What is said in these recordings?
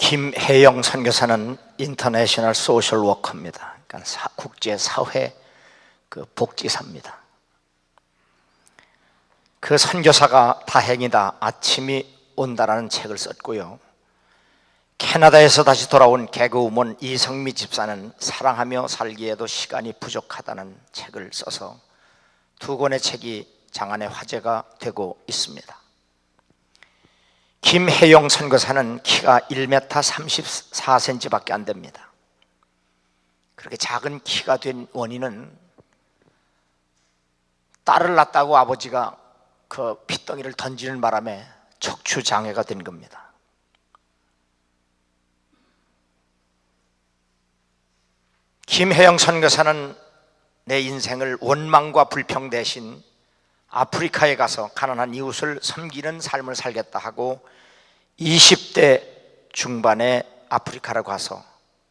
김혜영 선교사는 인터내셔널 소셜 워커입니다. 그러니까 국제 사회 복지사입니다. 그 선교사가 다행이다, 아침이 온다라는 책을 썼고요. 캐나다에서 다시 돌아온 개그우먼 이성미 집사는 사랑하며 살기에도 시간이 부족하다는 책을 써서 두 권의 책이 장안의 화제가 되고 있습니다. 김혜영 선교사는 키가 1m 34cm밖에 안 됩니다. 그렇게 작은 키가 된 원인은 딸을 낳았다고 아버지가 그 핏덩이를 던지는 바람에 척추장애가 된 겁니다. 김혜영 선교사는 내 인생을 원망과 불평 대신 아프리카에 가서 가난한 이웃을 섬기는 삶을 살겠다 하고 20대 중반에 아프리카로 가서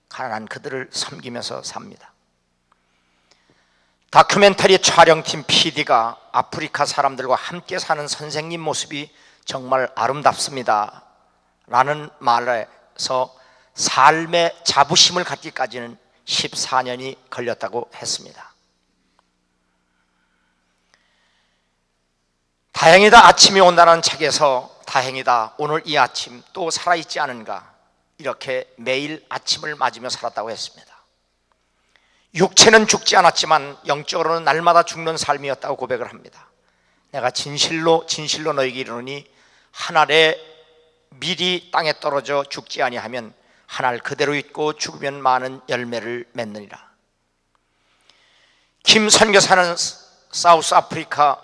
가난한 그들을 섬기면서 삽니다. 다큐멘터리 촬영팀 PD가 아프리카 사람들과 함께 사는 선생님 모습이 정말 아름답습니다 라는 말에서 삶의 자부심을 갖기까지는 14년이 걸렸다고 했습니다. 다행이다, 아침이 온다는 책에서 다행이다, 오늘 이 아침 또 살아있지 않은가, 이렇게 매일 아침을 맞으며 살았다고 했습니다. 육체는 죽지 않았지만 영적으로는 날마다 죽는 삶이었다고 고백을 합니다. 내가 진실로 너에게 이르노니 한 알에 밀이 땅에 떨어져 죽지 아니하면 한 알 그대로 있고 죽으면 많은 열매를 맺느니라. 김 선교사는 사우스 아프리카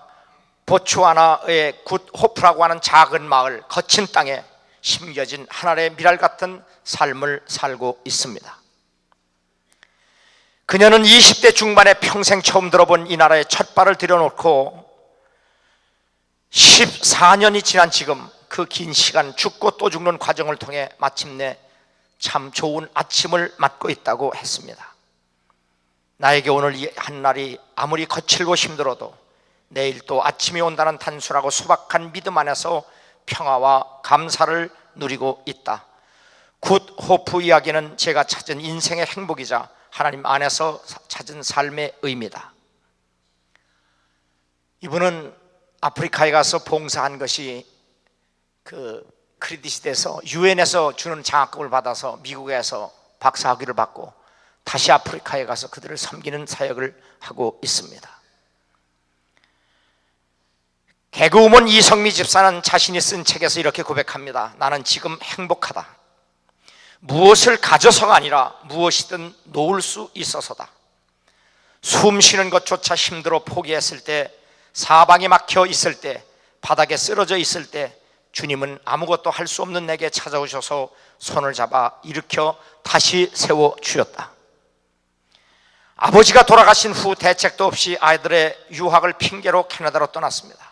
보츠와나의 굿호프라고 하는 작은 마을, 거친 땅에 심겨진 한 알의 밀알 같은 삶을 살고 있습니다. 그녀는 20대 중반에 평생 처음 들어본 이 나라에 첫 발을 들여놓고 14년이 지난 지금 그 긴 시간 죽고 또 죽는 과정을 통해 마침내 참 좋은 아침을 맞고 있다고 했습니다. 나에게 오늘 이 한날이 아무리 거칠고 힘들어도 내일 또 아침이 온다는 단순하고 소박한 믿음 안에서 평화와 감사를 누리고 있다. 굿호프 이야기는 제가 찾은 인생의 행복이자 하나님 안에서 찾은 삶의 의미다. 이분은 아프리카에 가서 봉사한 것이 크레딧이 돼서 유엔에서 주는 장학금을 받아서 미국에서 박사학위를 받고 다시 아프리카에 가서 그들을 섬기는 사역을 하고 있습니다. 개그우먼 이성미 집사는 자신이 쓴 책에서 이렇게 고백합니다. 나는 지금 행복하다. 무엇을 가져서가 아니라 무엇이든 놓을 수 있어서다. 숨 쉬는 것조차 힘들어 포기했을 때, 사방이 막혀 있을 때, 바닥에 쓰러져 있을 때 주님은 아무것도 할 수 없는 내게 찾아오셔서 손을 잡아 일으켜 다시 세워주셨다. 아버지가 돌아가신 후 대책도 없이 아이들의 유학을 핑계로 캐나다로 떠났습니다.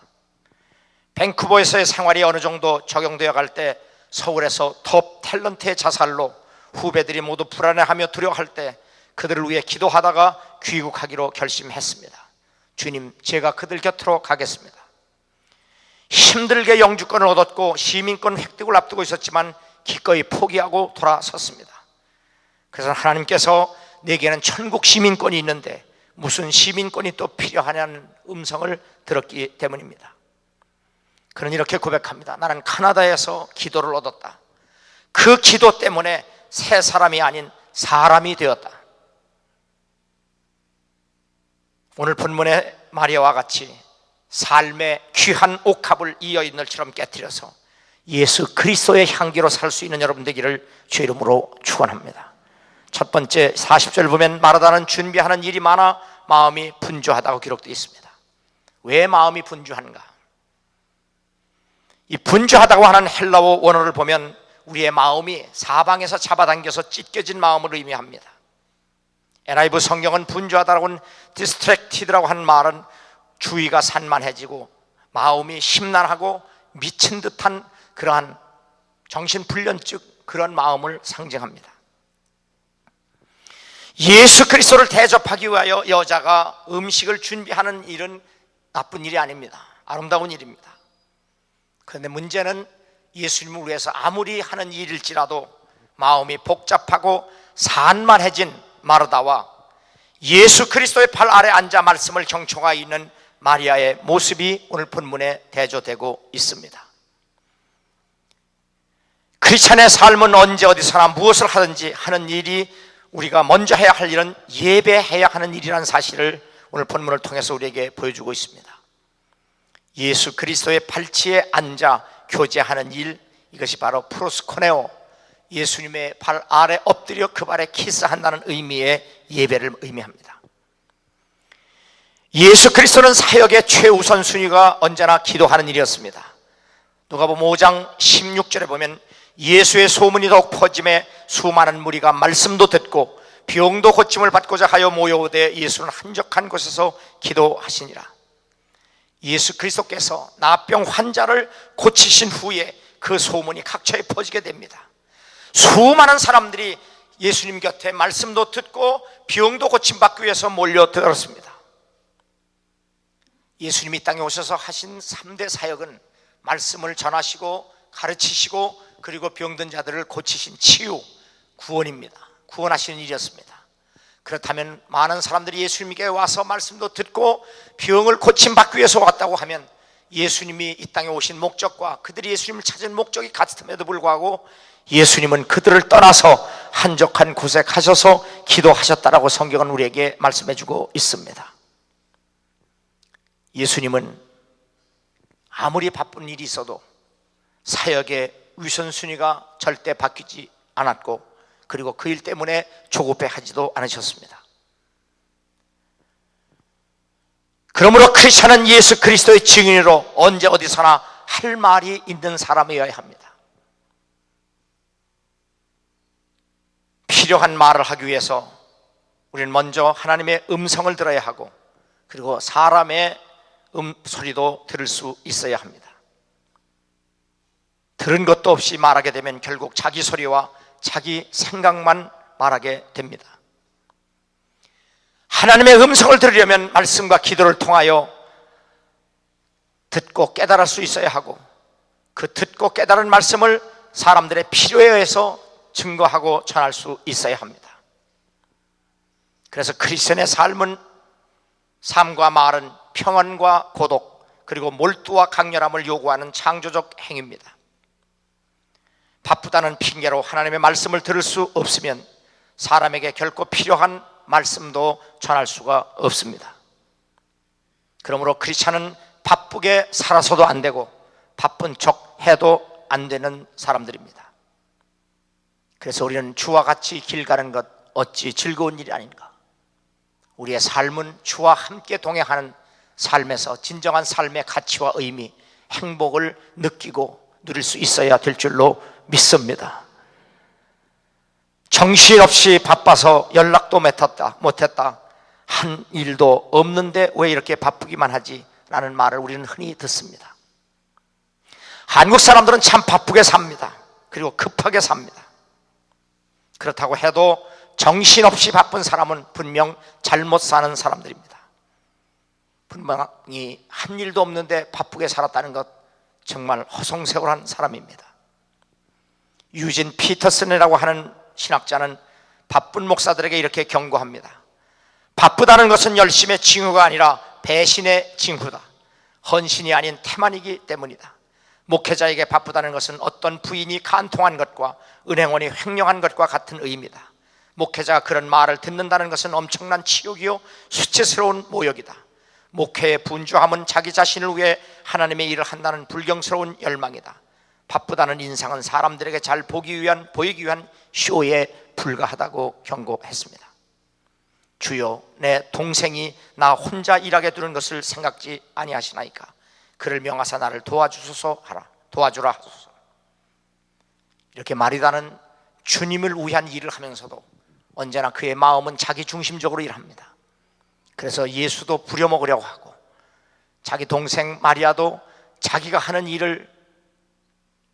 밴쿠버에서의 생활이 어느 정도 적용되어 갈 때 서울에서 톱 탤런트의 자살로 후배들이 모두 불안해하며 두려워할 때 그들을 위해 기도하다가 귀국하기로 결심했습니다. 주님, 제가 그들 곁으로 가겠습니다. 힘들게 영주권을 얻었고 시민권 획득을 앞두고 있었지만 기꺼이 포기하고 돌아섰습니다. 그래서 하나님께서 내게는 천국 시민권이 있는데 무슨 시민권이 또 필요하냐는 음성을 들었기 때문입니다. 그는 이렇게 고백합니다. 나는 카나다에서 기도를 얻었다. 그 기도 때문에 새 사람이 아닌 사람이 되었다. 오늘 본문의 마리아와 같이 삶의 귀한 옥합을 이 여인들처럼 깨뜨려서 예수 그리스도의 향기로 살 수 있는 여러분 되기를 주 이름으로 축원합니다. 첫 번째 40절 보면 마르다는 준비하는 일이 많아 마음이 분주하다고 기록되어 있습니다. 왜 마음이 분주한가? 이 분주하다고 하는 헬라어 원어를 보면 우리의 마음이 사방에서 잡아당겨서 찢겨진 마음을 의미합니다. NIV 성경은 분주하다라고는 distracted라고 하는 말은 주의가 산만해지고 마음이 심란하고 미친 듯한 그러한 정신불면증, 그런 마음을 상징합니다. 예수 그리스도를 대접하기 위하여 여자가 음식을 준비하는 일은 나쁜 일이 아닙니다. 아름다운 일입니다. 그런데 문제는 예수님을 위해서 아무리 하는 일일지라도 마음이 복잡하고 산만해진 마르다와 예수 그리스도의 발 아래 앉아 말씀을 경청하고 있는 마리아의 모습이 오늘 본문에 대조되고 있습니다. 크리스찬의 삶은 언제 어디서나 무엇을 하든지 하는 일이, 우리가 먼저 해야 할 일은 예배해야 하는 일이라는 사실을 오늘 본문을 통해서 우리에게 보여주고 있습니다. 예수 그리스도의 발치에 앉아 교제하는 일, 이것이 바로 프로스코네오, 예수님의 발 아래 엎드려 그 발에 키스한다는 의미의 예배를 의미합니다. 예수 그리스도는 사역의 최우선 순위가 언제나 기도하는 일이었습니다. 누가복음 5장 16절에 보면 예수의 소문이 더욱 퍼짐에 수많은 무리가 말씀도 듣고 병도 고침을 받고자 하여 모여오되 예수는 한적한 곳에서 기도하시니라. 예수 그리스도께서 나병 환자를 고치신 후에 그 소문이 각처에 퍼지게 됩니다. 수많은 사람들이 예수님 곁에 말씀도 듣고 병도 고침받기 위해서 몰려들었습니다. 예수님이 이 땅에 오셔서 하신 3대 사역은 말씀을 전하시고 가르치시고 그리고 병든 자들을 고치신 치유, 구원입니다. 구원하시는 일이었습니다. 그렇다면 많은 사람들이 예수님께 와서 말씀도 듣고 병을 고침받기 위해서 왔다고 하면 예수님이 이 땅에 오신 목적과 그들이 예수님을 찾은 목적이 같음에도 불구하고 예수님은 그들을 떠나서 한적한 곳에 가셔서 기도하셨다라고 성경은 우리에게 말씀해주고 있습니다. 예수님은 아무리 바쁜 일이 있어도 사역의 우선순위가 절대 바뀌지 않았고, 그리고 그 일 때문에 조급해하지도 않으셨습니다. 그러므로 크리스천은 예수 그리스도의 증인으로 언제 어디서나 할 말이 있는 사람이어야 합니다. 필요한 말을 하기 위해서 우리는 먼저 하나님의 음성을 들어야 하고, 그리고 사람의 소리도 들을 수 있어야 합니다. 들은 것도 없이 말하게 되면 결국 자기 소리와 자기 생각만 말하게 됩니다. 하나님의 음성을 들으려면 말씀과 기도를 통하여 듣고 깨달을 수 있어야 하고, 그 듣고 깨달은 말씀을 사람들의 필요에 의해서 증거하고 전할 수 있어야 합니다. 그래서 크리스천의 삶과 말은 평안과 고독, 그리고 몰두와 강렬함을 요구하는 창조적 행위입니다. 바쁘다는 핑계로 하나님의 말씀을 들을 수 없으면 사람에게 결코 필요한 말씀도 전할 수가 없습니다. 그러므로 크리스찬은 바쁘게 살아서도 안 되고 바쁜 척 해도 안 되는 사람들입니다. 그래서 우리는 주와 같이 길 가는 것 어찌 즐거운 일이 아닌가. 우리의 삶은 주와 함께 동행하는 삶에서 진정한 삶의 가치와 의미, 행복을 느끼고 누릴 수 있어야 될 줄로 믿습니다. 정신없이 바빠서 연락도 못했다, 한 일도 없는데 왜 이렇게 바쁘기만 하지? 라는 말을 우리는 흔히 듣습니다. 한국 사람들은 참 바쁘게 삽니다. 그리고 급하게 삽니다. 그렇다고 해도 정신없이 바쁜 사람은 분명 잘못 사는 사람들입니다. 분명히 한 일도 없는데 바쁘게 살았다는 것, 정말 허송세월한 사람입니다. 유진 피터슨이라고 하는 신학자는 바쁜 목사들에게 이렇게 경고합니다. 바쁘다는 것은 열심의 징후가 아니라 배신의 징후다. 헌신이 아닌 태만이기 때문이다. 목회자에게 바쁘다는 것은 어떤 부인이 간통한 것과 은행원이 횡령한 것과 같은 의미다. 목회자가 그런 말을 듣는다는 것은 엄청난 치욕이요 수치스러운 모욕이다. 목회의 분주함은 자기 자신을 위해 하나님의 일을 한다는 불경스러운 열망이다. 바쁘다는 인상은 사람들에게 잘 보이기 위한 쇼에 불과하다고 경고했습니다. 주여, 내 동생이 나 혼자 일하게 두는 것을 생각지 아니하시나이까. 그를 명하사 나를 도와주라 하소서. 이렇게 마리다는 주님을 위한 일을 하면서도 언제나 그의 마음은 자기 중심적으로 일합니다. 그래서 예수도 부려먹으려고 하고, 자기 동생 마리아도 자기가 하는 일을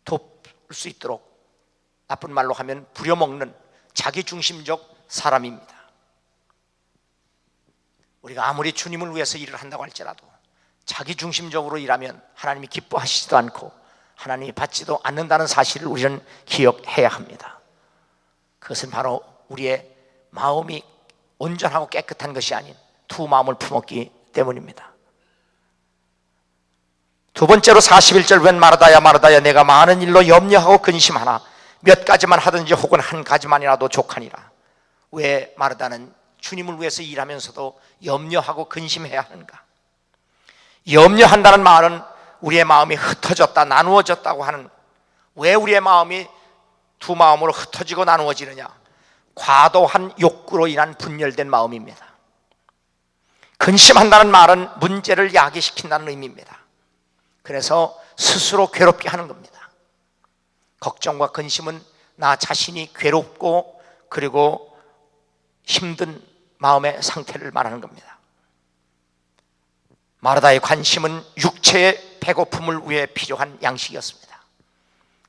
돕을 수 있도록, 나쁜 말로 하면 부려먹는 자기 중심적 사람입니다. 우리가 아무리 주님을 위해서 일을 한다고 할지라도 자기 중심적으로 일하면 하나님이 기뻐하시지도 않고 하나님이 받지도 않는다는 사실을 우리는 기억해야 합니다. 그것은 바로 우리의 마음이 온전하고 깨끗한 것이 아닌 두 마음을 품었기 때문입니다. 두 번째로 41절, 웬 마르다야 마르다야 내가 많은 일로 염려하고 근심하나 몇 가지만 하든지 혹은 한 가지만이라도 족하니라. 왜 마르다는 주님을 위해서 일하면서도 염려하고 근심해야 하는가? 염려한다는 말은 우리의 마음이 흩어졌다, 나누어졌다고 하는, 왜 우리의 마음이 두 마음으로 흩어지고 나누어지느냐? 과도한 욕구로 인한 분열된 마음입니다. 근심한다는 말은 문제를 야기시킨다는 의미입니다. 그래서 스스로 괴롭게 하는 겁니다. 걱정과 근심은 나 자신이 괴롭고 그리고 힘든 마음의 상태를 말하는 겁니다. 마르다의 관심은 육체의 배고픔을 위해 필요한 양식이었습니다.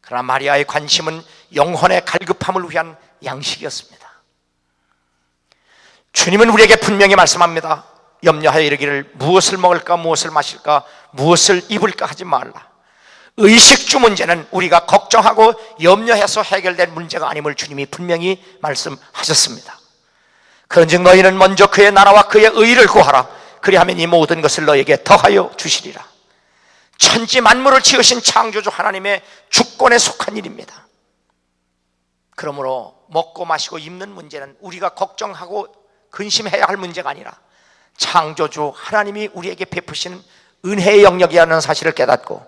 그러나 마리아의 관심은 영혼의 갈급함을 위한 양식이었습니다. 주님은 우리에게 분명히 말씀합니다. 염려하여 이르기를 무엇을 먹을까, 무엇을 마실까, 무엇을 입을까 하지 말라. 의식주 문제는 우리가 걱정하고 염려해서 해결된 문제가 아님을 주님이 분명히 말씀하셨습니다. 그런즉 너희는 먼저 그의 나라와 그의 의를 구하라. 그리하면 이 모든 것을 너에게 더하여 주시리라. 천지 만물을 지으신 창조주 하나님의 주권에 속한 일입니다. 그러므로 먹고 마시고 입는 문제는 우리가 걱정하고 근심해야 할 문제가 아니라 창조주 하나님이 우리에게 베푸시는 은혜의 영역이라는 사실을 깨닫고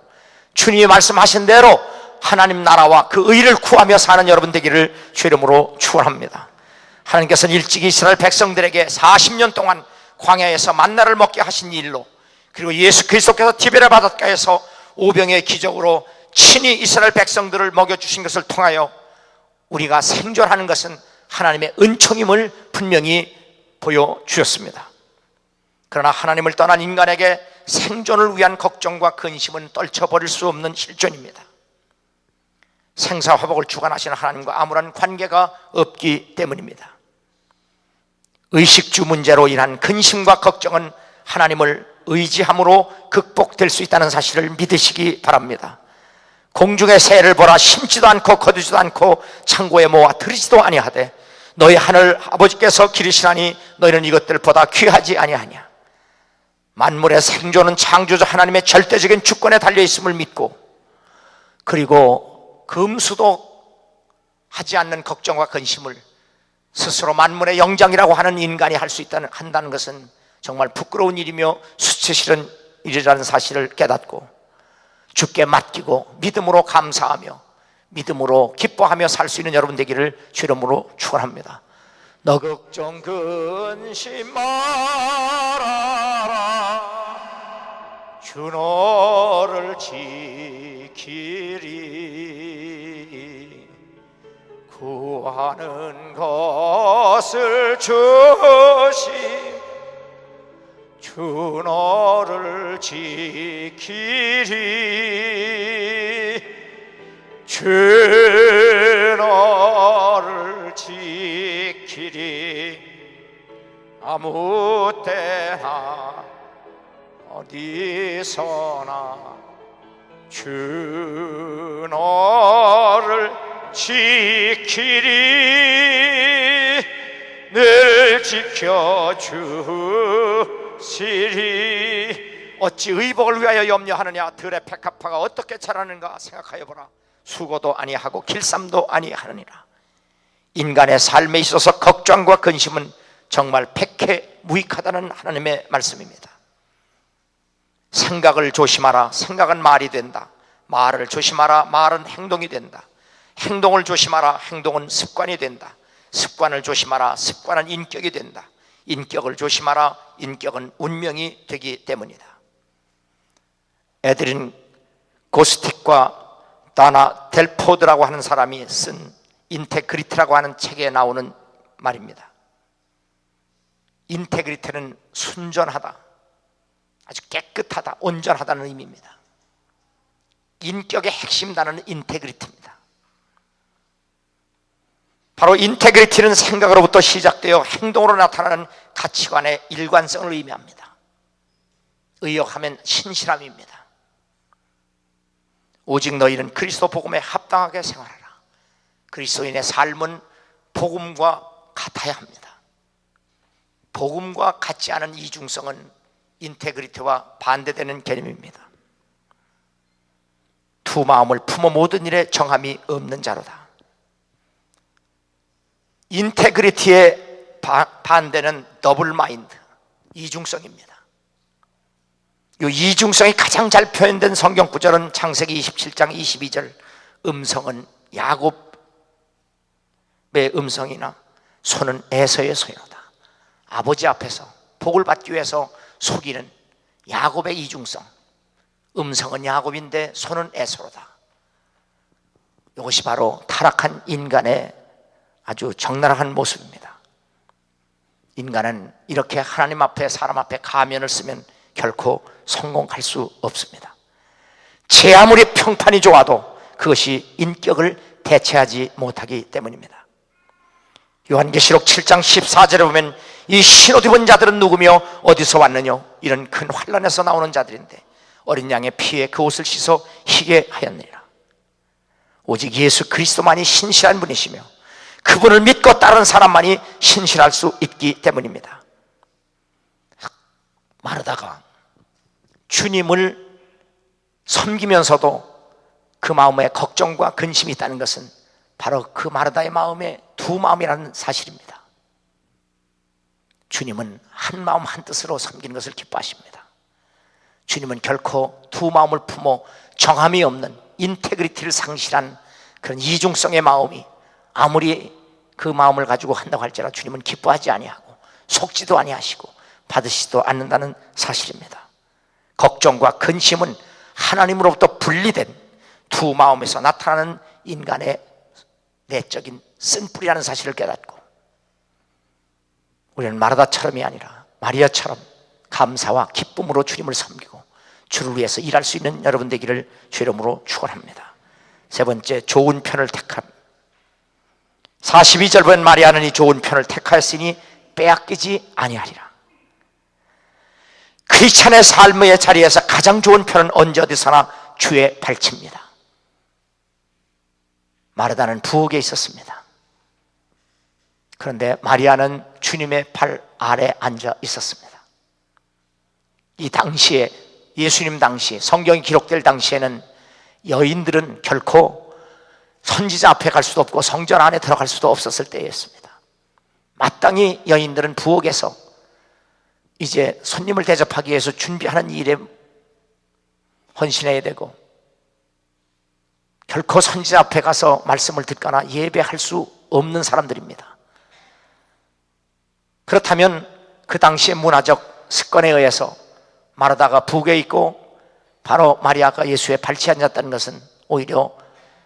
주님이 말씀하신 대로 하나님 나라와 그 의를 구하며 사는 여러분 되기를 주 이름으로 축원합니다. 하나님께서는 일찍이 이스라엘 백성들에게 40년 동안 광야에서 만나를 먹게 하신 일로, 그리고 예수 그리스도께서 디베라 바닷가에서 오병의 기적으로 친히 이스라엘 백성들을 먹여주신 것을 통하여 우리가 생존하는 것은 하나님의 은총임을 분명히 보여주셨습니다. 그러나 하나님을 떠난 인간에게 생존을 위한 걱정과 근심은 떨쳐버릴 수 없는 실존입니다. 생사화복을 주관하시는 하나님과 아무런 관계가 없기 때문입니다. 의식주 문제로 인한 근심과 걱정은 하나님을 의지함으로 극복될 수 있다는 사실을 믿으시기 바랍니다. 공중의 새를 보라, 심지도 않고 거두지도 않고 창고에 모아 들이지도 아니하되 너희 하늘 아버지께서 기르시나니 너희는 이것들보다 귀하지 아니하냐. 만물의 생존은 창조주 하나님의 절대적인 주권에 달려있음을 믿고, 그리고 금수도 하지 않는 걱정과 근심을 스스로 만물의 영장이라고 하는 인간이 할 수 한다는 것은 정말 부끄러운 일이며 수치스러운 일이라는 사실을 깨닫고 주께 맡기고 믿음으로 감사하며 믿음으로 기뻐하며 살 수 있는 여러분 되기를 주 이름으로 축원합니다. 너 걱정 근심 말아라. 주 너를 지키리. 구하는 것을 주시. 주 너를 지키리. 주 너를 지키리. 아무 때나 어디서나 주 너를 지키리. 늘 지켜주시리. 어찌 의복을 위하여 염려하느냐. 들의 백합화가 어떻게 자라는가 생각하여 보라. 수고도 아니하고 길쌈도 아니하느니라. 인간의 삶에 있어서 걱정과 근심은 정말 백해 무익하다는 하나님의 말씀입니다. 생각을 조심하라. 생각은 말이 된다. 말을 조심하라. 말은 행동이 된다. 행동을 조심하라. 행동은 습관이 된다. 습관을 조심하라. 습관은 인격이 된다. 인격을 조심하라. 인격은 운명이 되기 때문이다. 에드린 고스틱과 다나 델포드라고 하는 사람이 쓴 인테그리티라고 하는 책에 나오는 말입니다. 인테그리티는 순전하다, 아주 깨끗하다, 온전하다는 의미입니다. 인격의 핵심 단어는 인테그리티입니다. 바로 인테그리티는 생각으로부터 시작되어 행동으로 나타나는 가치관의 일관성을 의미합니다. 의역하면 신실함입니다. 오직 너희는 그리스도 복음에 합당하게 생활하라. 그리스도인의 삶은 복음과 같아야 합니다. 복음과 같지 않은 이중성은 인테그리티와 반대되는 개념입니다. 두 마음을 품어 모든 일에 정함이 없는 자로다. 인테그리티의 반대는 더블 마인드, 이중성입니다. 이 이중성이 가장 잘 표현된 성경 구절은 창세기 27장 22절, 음성은 야곱의 음성이나 손은 에서의 소리로다. 아버지 앞에서 복을 받기 위해서 속이는 야곱의 이중성, 음성은 야곱인데 손은 에서로다. 이것이 바로 타락한 인간의 아주 적나라한 모습입니다. 인간은 이렇게 하나님 앞에 사람 앞에 가면을 쓰면 결코 성공할 수 없습니다. 제 아무리 평판이 좋아도 그것이 인격을 대체하지 못하기 때문입니다. 요한계시록 7장 14절에 보면 이 신옷 입은 자들은 누구며 어디서 왔느냐, 이런 큰 환란에서 나오는 자들인데 어린 양의 피에 그 옷을 씻어 희게 하였느니라. 오직 예수 그리스도만이 신실한 분이시며 그분을 믿고 따르는 사람만이 신실할 수 있기 때문입니다. 마르다가 주님을 섬기면서도 그 마음에 걱정과 근심이 있다는 것은 바로 그 마르다의 마음에 두 마음이라는 사실입니다. 주님은 한 마음 한 뜻으로 섬기는 것을 기뻐하십니다. 주님은 결코 두 마음을 품어 정함이 없는 인테그리티를 상실한 그런 이중성의 마음이 아무리 그 마음을 가지고 한다고 할지라도 주님은 기뻐하지 아니하고 속지도 아니하시고 받으시지도 않는다는 사실입니다. 걱정과 근심은 하나님으로부터 분리된 두 마음에서 나타나는 인간의 내적인 쓴뿌리라는 사실을 깨닫고 우리는 마르다처럼이 아니라 마리아처럼 감사와 기쁨으로 주님을 섬기고 주를 위해서 일할 수 있는 여러분 되기를 주 이름으로 축원합니다. 세 번째, 좋은 편을 택함. 42절 보면 마리아는 이 좋은 편을 택하였으니 빼앗기지 아니하리라. 크리스찬의 삶의 자리에서 가장 좋은 편은 언제 어디서나 주의 발치입니다. 마르다는 부엌에 있었습니다. 그런데 마리아는 주님의 발 아래 앉아 있었습니다. 이 당시에, 예수님 당시, 성경이 기록될 당시에는 여인들은 결코 선지자 앞에 갈 수도 없고 성전 안에 들어갈 수도 없었을 때였습니다. 마땅히 여인들은 부엌에서 이제 손님을 대접하기 위해서 준비하는 일에 헌신해야 되고 결코 선지자 앞에 가서 말씀을 듣거나 예배할 수 없는 사람들입니다. 그렇다면 그 당시의 문화적 습관에 의해서 마르다가 부엌에 있고 바로 마리아가 예수의 발치에 앉았다는 것은 오히려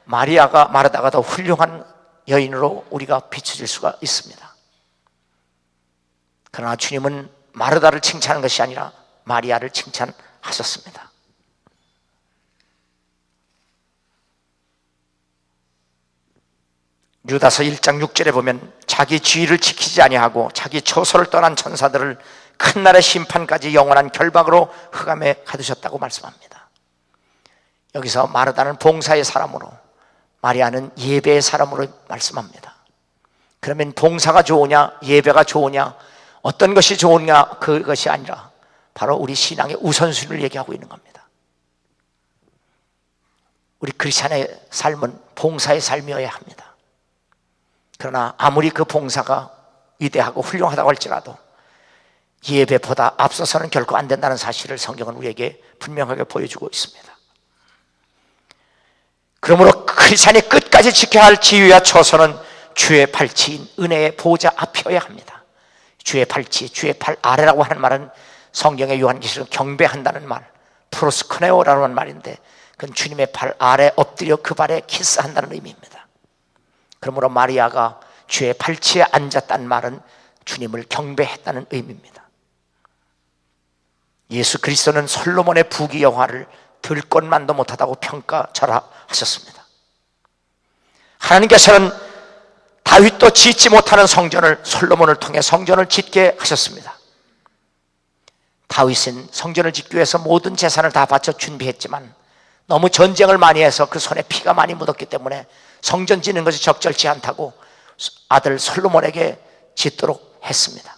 마리아가 마르다가 더 훌륭한 여인으로 우리가 비춰질 수가 있습니다. 그러나 주님은 마르다를 칭찬한 것이 아니라 마리아를 칭찬하셨습니다. 유다서 1장 6절에 보면 자기 지위를 지키지 아니하고 자기 처소를 떠난 천사들을 큰 날의 심판까지 영원한 결박으로 흑암에 가두셨다고 말씀합니다. 여기서 마르다는 봉사의 사람으로, 마리아는 예배의 사람으로 말씀합니다. 그러면 봉사가 좋으냐 예배가 좋으냐 어떤 것이 좋으냐 그것이 아니라 바로 우리 신앙의 우선순위를 얘기하고 있는 겁니다. 우리 크리스찬의 삶은 봉사의 삶이어야 합니다. 그러나 아무리 그 봉사가 위대하고 훌륭하다고 할지라도 예배보다 앞서서는 결코 안 된다는 사실을 성경은 우리에게 분명하게 보여주고 있습니다. 그러므로 크리스찬이 끝까지 지켜야 할 지위와 처소는 주의 발치인 은혜의 보좌 앞이어야 합니다. 주의 발치, 주의 발 아래라고 하는 말은 성경의 요한계시록 경배한다는 말, 프로스코네오라는 말인데 그건 주님의 발 아래 엎드려 그 발에 키스한다는 의미입니다. 그러므로 마리아가 주의 발치에 앉았다는 말은 주님을 경배했다는 의미입니다. 예수 그리스도는 솔로몬의 부귀 영화를 들 것만도 못하다고 평가절하하셨습니다. 하나님께서는 다윗도 짓지 못하는 성전을 솔로몬을 통해 성전을 짓게 하셨습니다. 다윗은 성전을 짓기 위해서 모든 재산을 다 바쳐 준비했지만 너무 전쟁을 많이 해서 그 손에 피가 많이 묻었기 때문에 성전 짓는 것이 적절치 않다고 아들 솔로몬에게 짓도록 했습니다.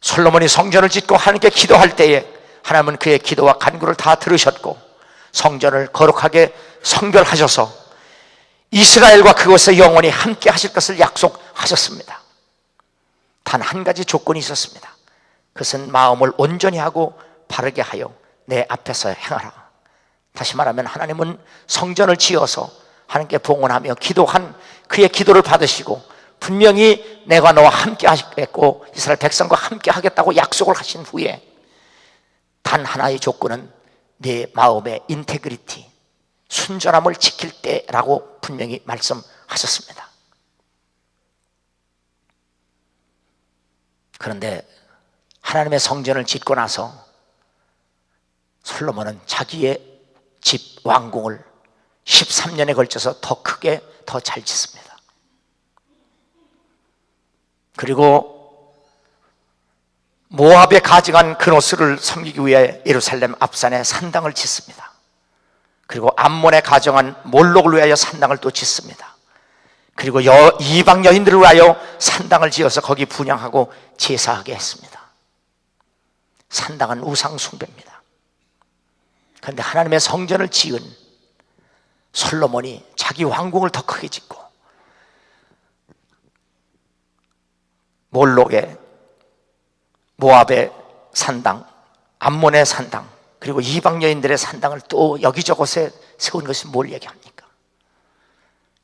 솔로몬이 성전을 짓고 하나님께 기도할 때에 하나님은 그의 기도와 간구를 다 들으셨고 성전을 거룩하게 성별하셔서 이스라엘과 그곳에 영원히 함께 하실 것을 약속하셨습니다. 단 한 가지 조건이 있었습니다. 그것은 마음을 온전히 하고 바르게 하여 내 앞에서 행하라. 다시 말하면 하나님은 성전을 지어서 하나님께 봉헌하며 기도한 그의 기도를 받으시고 분명히 내가 너와 함께 하겠고 이스라엘 백성과 함께 하겠다고 약속을 하신 후에 단 하나의 조건은 내 마음의 인테그리티, 순전함을 지킬 때라고 분명히 말씀하셨습니다. 그런데 하나님의 성전을 짓고 나서 솔로몬은 자기의 집 왕궁을 13년에 걸쳐서 더 크게 더 잘 짓습니다. 그리고 모압에 가증한 그노스를 섬기기 위해 예루살렘 앞산에 산당을 짓습니다. 그리고 암몬에 가정한 몰록을 위하여 산당을 또 짓습니다. 그리고 이방 여인들을 위하여 산당을 지어서 거기 분향하고 제사하게 했습니다. 산당은 우상 숭배입니다. 그런데 하나님의 성전을 지은 솔로몬이 자기 왕궁을 더 크게 짓고 몰록의 모압의 산당, 암몬의 산당, 그리고 이방 여인들의 산당을 또 여기저곳에 세운 것이 뭘 얘기합니까?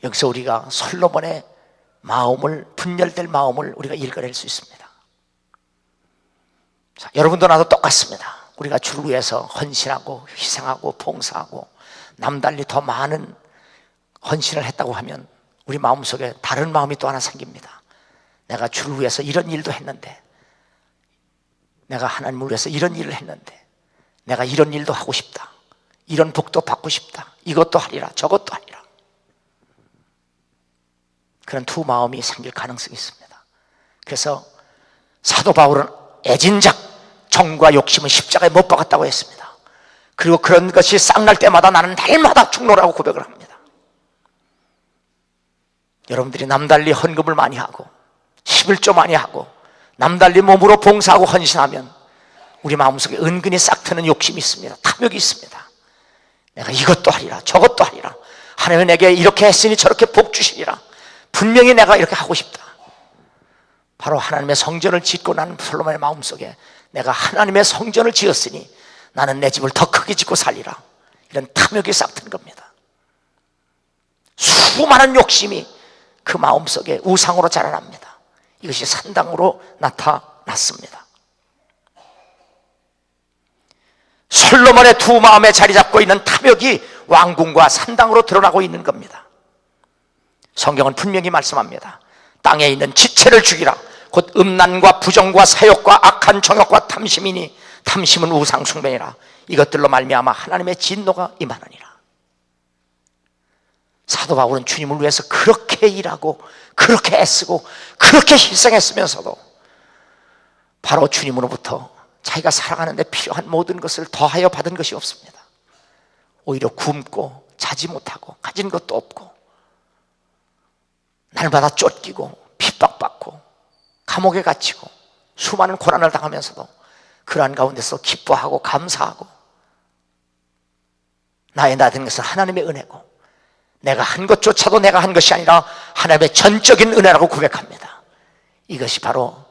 여기서 우리가 솔로몬의 마음을, 분열될 마음을 우리가 읽어낼 수 있습니다. 자, 여러분도 나도 똑같습니다. 우리가 주를 위해서 헌신하고 희생하고 봉사하고 남달리 더 많은 헌신을 했다고 하면 우리 마음속에 다른 마음이 또 하나 생깁니다. 내가 주를 위해서 이런 일도 했는데, 내가 하나님을 위해서 이런 일을 했는데, 내가 이런 일도 하고 싶다, 이런 복도 받고 싶다, 이것도 하리라 저것도 하리라, 그런 두 마음이 생길 가능성이 있습니다. 그래서 사도 바울은 애진작 정과 욕심은 십자가에 못 박았다고 했습니다. 그리고 그런 것이 싹날 때마다 나는 날마다 충노라고 고백을 합니다. 여러분들이 남달리 헌금을 많이 하고 11조 많이 하고 남달리 몸으로 봉사하고 헌신하면 우리 마음속에 은근히 싹트는 욕심이 있습니다. 탐욕이 있습니다. 내가 이것도 하리라 저것도 하리라, 하나님은 내게 이렇게 했으니 저렇게 복 주시리라, 분명히 내가 이렇게 하고 싶다. 바로 하나님의 성전을 짓고 난 솔로몬의 마음속에 내가 하나님의 성전을 지었으니 나는 내 집을 더 크게 짓고 살리라, 이런 탐욕이 싹튼 겁니다. 수많은 욕심이 그 마음속에 우상으로 자라납니다. 이것이 산당으로 나타났습니다. 솔로몬의 두 마음에 자리 잡고 있는 탐욕이 왕궁과 산당으로 드러나고 있는 겁니다. 성경은 분명히 말씀합니다. 땅에 있는 지체를 죽이라. 곧 음란과 부정과 사욕과 악한 정욕과 탐심이니 탐심은 우상 숭배니라. 이것들로 말미암아 하나님의 진노가 임하느니라. 사도 바울은 주님을 위해서 그렇게 일하고 그렇게 애쓰고 그렇게 희생했으면서도 바로 주님으로부터 자기가 살아가는 데 필요한 모든 것을 더하여 받은 것이 없습니다. 오히려 굶고 자지 못하고 가진 것도 없고 날마다 쫓기고 핍박받고 감옥에 갇히고 수많은 고난을 당하면서도 그러한 가운데서 기뻐하고 감사하고 나의 나된 것은 하나님의 은혜고 내가 한 것조차도 내가 한 것이 아니라 하나님의 전적인 은혜라고 고백합니다. 이것이 바로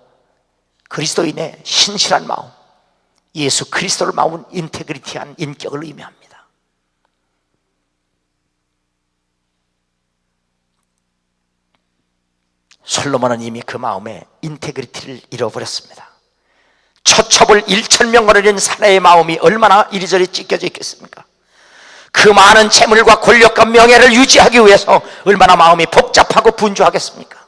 그리스도인의 신실한 마음, 예수 그리스도를 마음은 인테그리티한 인격을 의미합니다. 솔로몬은 이미 그 마음에 인테그리티를 잃어버렸습니다. 처첩을 1,000명거리는 사내의 마음이 얼마나 이리저리 찢겨져 있겠습니까? 그 많은 재물과 권력과 명예를 유지하기 위해서 얼마나 마음이 복잡하고 분주하겠습니까?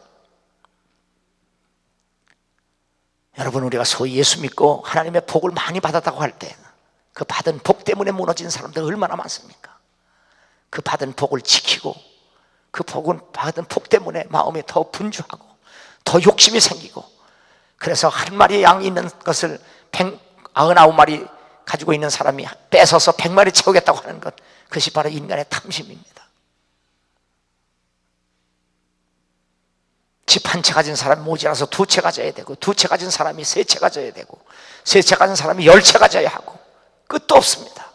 여러분, 우리가 소위 예수 믿고 하나님의 복을 많이 받았다고 할 때 그 받은 복 때문에 무너진 사람들 얼마나 많습니까? 그 받은 복을 지키고 그 받은 복 때문에 마음이 더 분주하고 더 욕심이 생기고, 그래서 한 마리 양이 있는 것을 99마리 가지고 있는 사람이 뺏어서 100마리 채우겠다고 하는 것, 그것이 바로 인간의 탐심입니다. 집 한 채 가진 사람이 모자라서 두 채 가져야 되고, 두 채 가진 사람이 세 채 가져야 되고, 세 채 가진 사람이 10채 가져야 하고, 끝도 없습니다.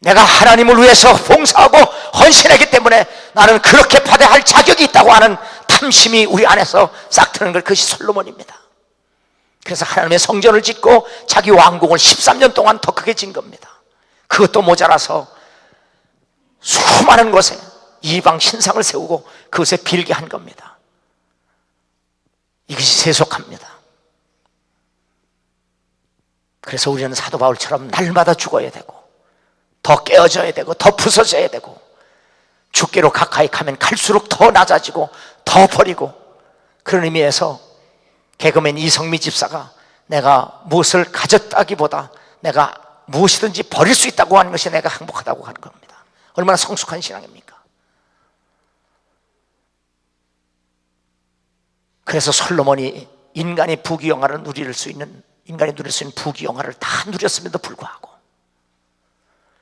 내가 하나님을 위해서 봉사하고 헌신하기 때문에 나는 그렇게 받아야 할 자격이 있다고 하는 탐심이 우리 안에서 싹 트는 것, 그것이 솔로몬입니다. 그래서 하나님의 성전을 짓고 자기 왕궁을 13년 동안 더 크게 진 겁니다. 그것도 모자라서 수많은 곳에 이방 신상을 세우고 그것에 빌게 한 겁니다. 이것이 세속합니다. 그래서 우리는 사도 바울처럼 날마다 죽어야 되고, 더 깨어져야 되고, 더 부서져야 되고, 주께로 가까이 가면 갈수록 더 낮아지고 더 버리고, 그런 의미에서 개그맨 이성미 집사가 내가 무엇을 가졌다기보다 내가 무엇이든지 버릴 수 있다고 하는 것이 내가 행복하다고 하는 겁니다. 얼마나 성숙한 신앙입니까? 그래서 솔로몬이 인간이 부귀영화를 누릴 수 있는, 인간이 누릴 수 있는 부귀영화를 다 누렸음에도 불구하고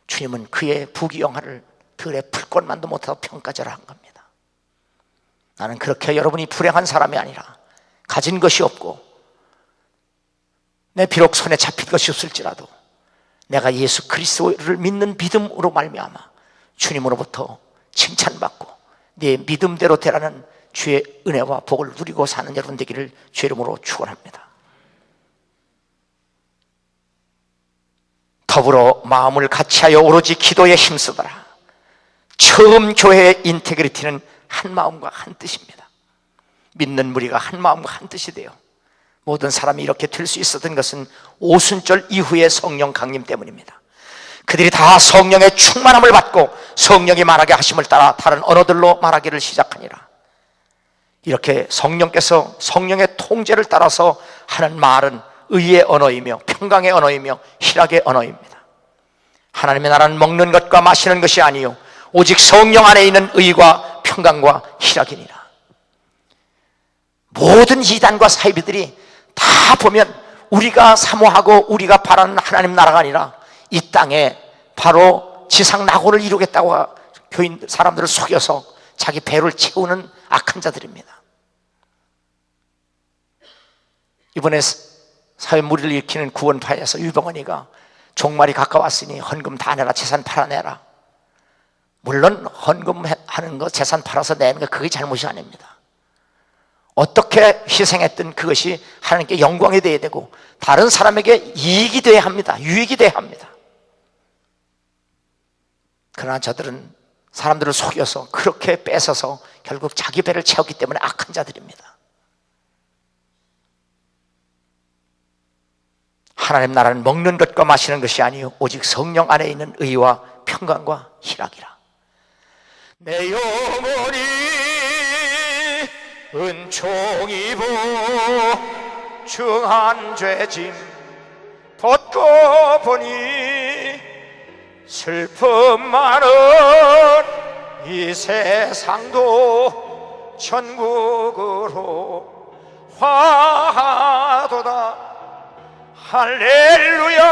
주님은 그의 부귀영화를 들에 풀꽃만도 못하고 평가절하 한 겁니다. 나는 그렇게 여러분이 불행한 사람이 아니라, 가진 것이 없고 내 비록 손에 잡힌 것이 없을지라도 내가 예수 그리스도를 믿는 믿음으로 말미암아 주님으로부터 칭찬받고 네 믿음대로 되라는 주의 은혜와 복을 누리고 사는 여러분 되기를 주의 이름으로 축원합니다. 더불어 마음을 같이하여 오로지 기도에 힘쓰더라. 처음 교회의 인테그리티는 한 마음과 한 뜻입니다. 믿는 무리가 한 마음과 한 뜻이 돼요. 모든 사람이 이렇게 될 수 있었던 것은 오순절 이후의 성령 강림 때문입니다. 그들이 다 성령의 충만함을 받고 성령이 말하게 하심을 따라 다른 언어들로 말하기를 시작하니라. 이렇게 성령께서 성령의 통제를 따라서 하는 말은 의의 언어이며 평강의 언어이며 희락의 언어입니다. 하나님의 나라는 먹는 것과 마시는 것이 아니요 오직 성령 안에 있는 의와 평강과 희락이니라. 모든 이단과 사이비들이 다 보면 우리가 사모하고 우리가 바라는 하나님 나라가 아니라 이 땅에 바로 지상 낙원을 이루겠다고 교인 사람들을 속여서 자기 배를 채우는 악한 자들입니다. 이번에 사회 무리를 일으키는 구원파에서 유병헌이가 종말이 가까웠으니 헌금 다 내라, 재산 팔아내라. 물론 헌금하는 거, 재산 팔아서 내는 거, 그게 잘못이 아닙니다. 어떻게 희생했든 그것이 하나님께 영광이 되어야 되고 다른 사람에게 이익이 되어야 합니다. 유익이 되어야 합니다. 그러나 저들은 사람들을 속여서 그렇게 뺏어서 결국 자기 배를 채웠기 때문에 악한 자들입니다. 하나님 나라는 먹는 것과 마시는 것이 아니요 오직 성령 안에 있는 의와 평강과 희락이라. 내 영혼이 은총 입어 중한 죄짐 벗고 보니 슬픔 많은 이 세상도 천국으로 화하도다. 할렐루야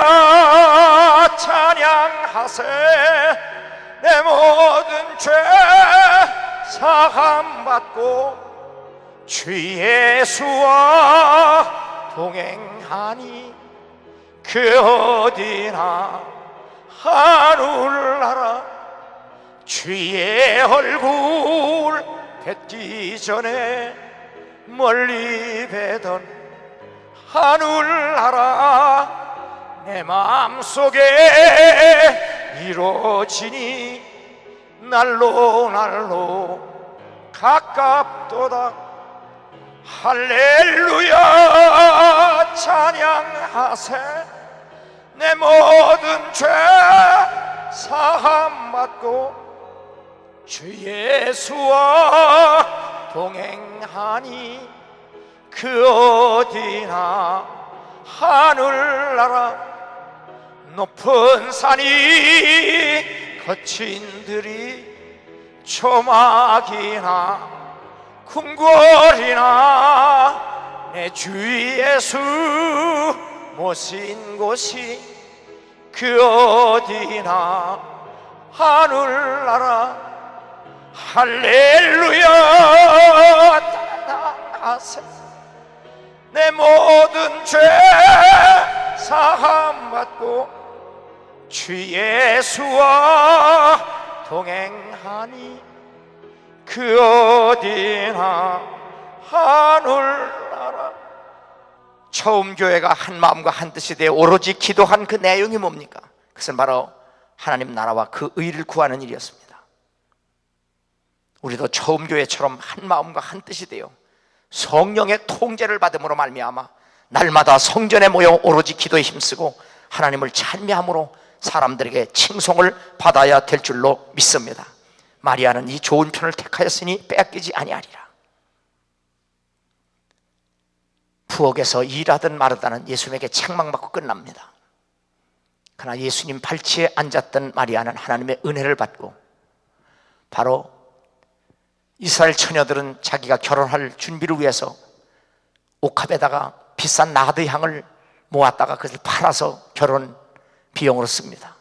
찬양하세. 내 모든 죄 사함받고 주 예수와 동행하니 그 어디나 하늘나라. 주의 얼굴 뵙기 전에 멀리 뵈던 하늘나라 내 마음속에 이루어지니 날로 날로 가깝도다. 할렐루야 찬양하세. 내 모든 죄 사함받고 주 예수와 동행하니 그 어디나 하늘나라. 높은 산이 거친 들이 초막이나 궁궐이나 내 주 예수 모신 곳이 그 어디나 하늘나라. 할렐루야 나가세 내 모든 죄 사함받고 주 예수와 동행하니 그 어디나 하늘나라. 처음 교회가 한 마음과 한 뜻이 되어 오로지 기도한 그 내용이 뭡니까? 그것은 바로 하나님 나라와 그 의를 구하는 일이었습니다. 우리도 처음 교회처럼 한 마음과 한 뜻이 되어 성령의 통제를 받음으로 말미암아 날마다 성전에 모여 오로지 기도에 힘쓰고 하나님을 찬미함으로 사람들에게 칭송을 받아야 될 줄로 믿습니다. 마리아는 이 좋은 편을 택하였으니 빼앗기지 아니하리라. 부엌에서 일하든 마르다는 예수님에게 책망받고 끝납니다. 그러나 예수님 발치에 앉았던 마리아는 하나님의 은혜를 받고 바로 이스라엘 처녀들은 자기가 결혼할 준비를 위해서 옥합에다가 비싼 나드 향을 모았다가 그것을 팔아서 결혼 비용으로 씁니다.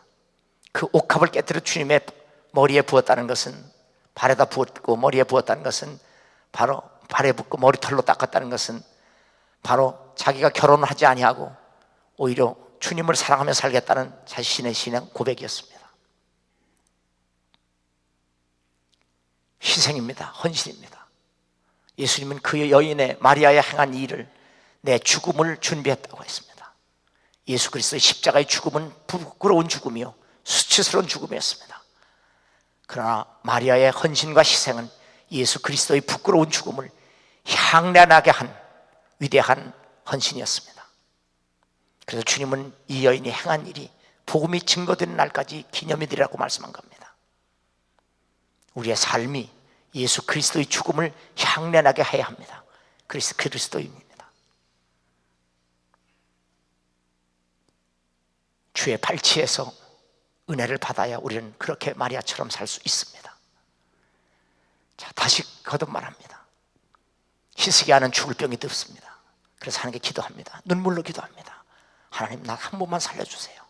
그 옥합을 깨뜨려 주님의 머리에 부었다는 것은, 발에다 부었고 머리에 부었다는 것은, 바로 발에 붓고 머리털로 닦았다는 것은 바로 자기가 결혼을 하지 아니하고 오히려 주님을 사랑하며 살겠다는 자신의 신앙 고백이었습니다. 희생입니다. 헌신입니다. 예수님은 그 여인의 마리아에 행한 일을 내 죽음을 준비했다고 했습니다. 예수 그리스도의 십자가의 죽음은 부끄러운 죽음이요 수치스러운 죽음이었습니다. 그러나 마리아의 헌신과 희생은 예수 그리스도의 부끄러운 죽음을 향내나게 한 위대한 헌신이었습니다. 그래서 주님은 이 여인이 행한 일이 복음이 증거되는 날까지 기념이 되리라고 말씀한 겁니다. 우리의 삶이 예수 그리스도의 죽음을 향내나게 해야 합니다. 그리스도입니다. 주의 발치에서 은혜를 받아야 우리는 그렇게 마리아처럼 살 수 있습니다. 자, 다시 거듭 말합니다. 히스기야는 죽을 병이 듭습니다. 그래서 하나님께 기도합니다. 눈물로 기도합니다. 하나님, 나 한 번만 살려주세요.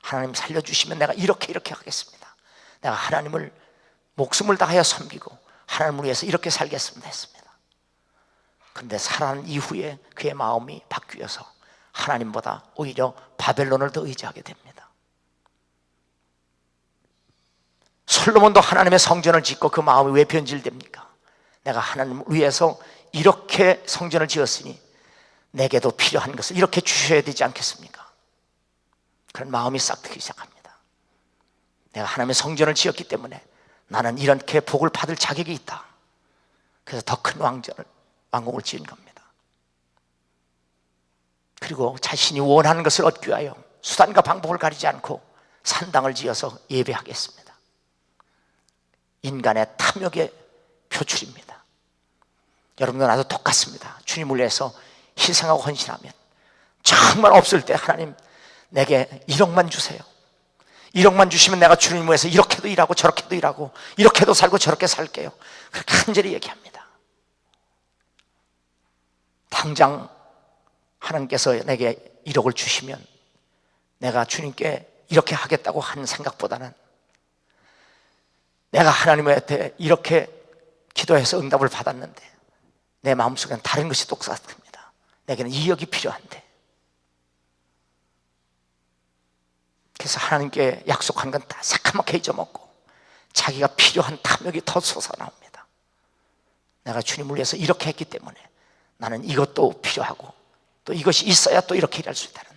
하나님 살려주시면 내가 이렇게 하겠습니다. 내가 하나님을 목숨을 다하여 섬기고 하나님을 위해서 이렇게 살겠습니다 했습니다. 그런데 살아난 이후에 그의 마음이 바뀌어서 하나님보다 오히려 바벨론을 더 의지하게 됩니다. 솔로몬도 하나님의 성전을 짓고 그 마음이 왜 변질됩니까? 내가 하나님을 위해서 이렇게 성전을 지었으니 내게도 필요한 것을 이렇게 주셔야 되지 않겠습니까? 그런 마음이 싹트기 시작합니다. 내가 하나님의 성전을 지었기 때문에 나는 이렇게 복을 받을 자격이 있다. 그래서 더 큰 왕궁을 지은 겁니다. 그리고 자신이 원하는 것을 얻기 위하여 수단과 방법을 가리지 않고 산당을 지어서 예배하겠습니다. 인간의 탐욕의 표출입니다. 여러분도 나도 똑같습니다. 주님을 위해서 희생하고 헌신하면 정말 없을 때 하나님 내게 1억만 주세요. 1억만 주시면 내가 주님을 위해서 이렇게도 일하고 저렇게도 일하고 이렇게도 살고 저렇게 살게요. 그렇게 간절히 얘기합니다. 당장 하나님께서 내게 1억을 주시면 내가 주님께 이렇게 하겠다고 하는 생각보다는 내가 하나님한테 이렇게 기도해서 응답을 받았는데 내 마음속에는 다른 것이 똑같습니다. 내게는 2억이 필요한데, 그래서 하나님께 약속한 건 다 새까맣게 잊어먹고 자기가 필요한 탐욕이 더 솟아나옵니다. 내가 주님을 위해서 이렇게 했기 때문에 나는 이것도 필요하고 또 이것이 있어야 또 이렇게 일할 수 있다는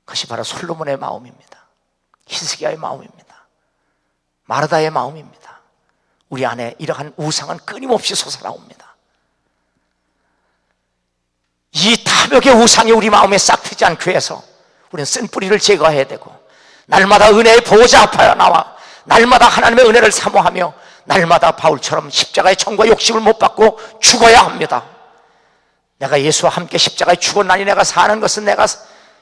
것이 바로 솔로몬의 마음입니다. 히스기야의 마음입니다. 마르다의 마음입니다. 우리 안에 이러한 우상은 끊임없이 솟아나옵니다. 이 탐욕의 우상이 우리 마음에 싹트지 않기 위해서 우리는 쓴 뿌리를 제거해야 되고 날마다 은혜의 보호자 앞에 나와 날마다 하나님의 은혜를 사모하며 날마다 바울처럼 십자가의 정과 욕심을 못 받고 죽어야 합니다. 내가 예수와 함께 십자가에 죽었나니 내가 사는 것은, 내가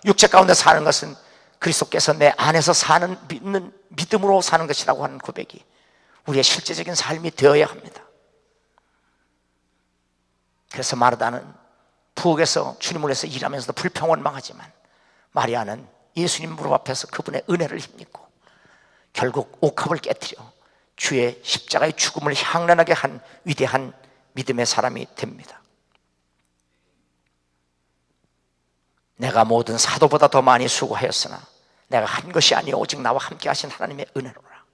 육체 가운데 사는 것은 그리스도께서 내 안에서 사는 믿음으로 사는 것이라고 하는 고백이 우리의 실제적인 삶이 되어야 합니다. 그래서 마르다는 부엌에서 주님을 위해서 일하면서도 불평원망하지만 마리아는 예수님 무릎 앞에서 그분의 은혜를 힘입고 결국 옥합을 깨뜨려 주의 십자가의 죽음을 향란하게 한 위대한 믿음의 사람이 됩니다. 내가 모든 사도보다 더 많이 수고하였으나 내가 한 것이 아니오 오직 나와 함께 하신 하나님의 은혜로라.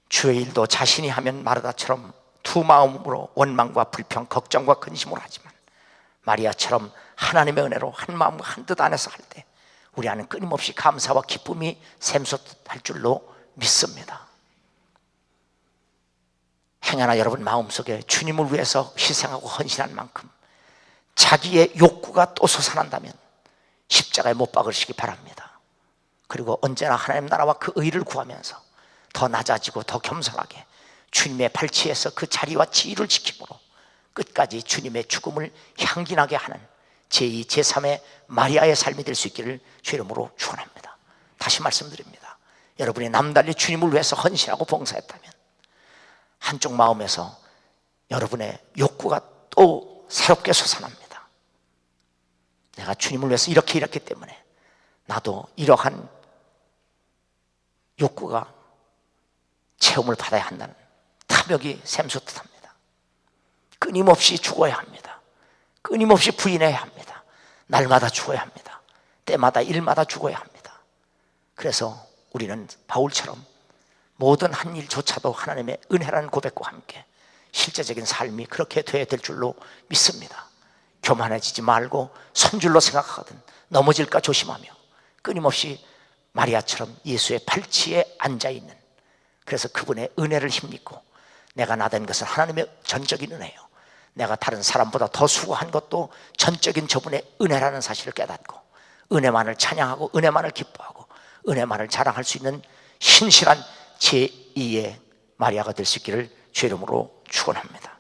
주의 일도 자신이 하면 마르다처럼 두 마음으로 원망과 불평, 걱정과 근심으로 하지만 마리아처럼 하나님의 은혜로 한 마음과 한 뜻 안에서 할 때 우리 안은 끊임없이 감사와 기쁨이 샘솟할 줄로 믿습니다. 행여나 여러분 마음속에 주님을 위해서 희생하고 헌신한 만큼 자기의 욕구가 또 솟아난다면 십자가에 못 박으시기 바랍니다. 그리고 언제나 하나님 나라와 그 의를 구하면서 더 낮아지고 더 겸손하게 주님의 발치에서 그 자리와 지위를 지킴으로 끝까지 주님의 죽음을 향기나게 하는 제2, 제3의 마리아의 삶이 될 수 있기를 주 이름으로 축원합니다. 다시 말씀드립니다. 여러분이 남달리 주님을 위해서 헌신하고 봉사했다면 한쪽 마음에서 여러분의 욕구가 또 새롭게 솟아납니다. 내가 주님을 위해서 이렇게 일했기 때문에 나도 이러한 욕구가 체험을 받아야 한다는 탐욕이 샘솟듯합니다. 끊임없이 죽어야 합니다. 끊임없이 부인해야 합니다. 날마다 죽어야 합니다. 때마다 일마다 죽어야 합니다. 그래서 우리는 바울처럼 모든 한 일조차도 하나님의 은혜라는 고백과 함께 실제적인 삶이 그렇게 되어야 될 줄로 믿습니다. 교만해지지 말고 선줄로 생각하거든 넘어질까 조심하며 끊임없이 마리아처럼 예수의 발치에 앉아있는, 그래서 그분의 은혜를 힘입고 내가 나된 것은 하나님의 전적인 은혜요, 내가 다른 사람보다 더 수고한 것도 전적인 저분의 은혜라는 사실을 깨닫고 은혜만을 찬양하고 은혜만을 기뻐하고 은혜만을 자랑할 수 있는 신실한 제2의 마리아가 될 수 있기를 주의 이름으로 축원합니다.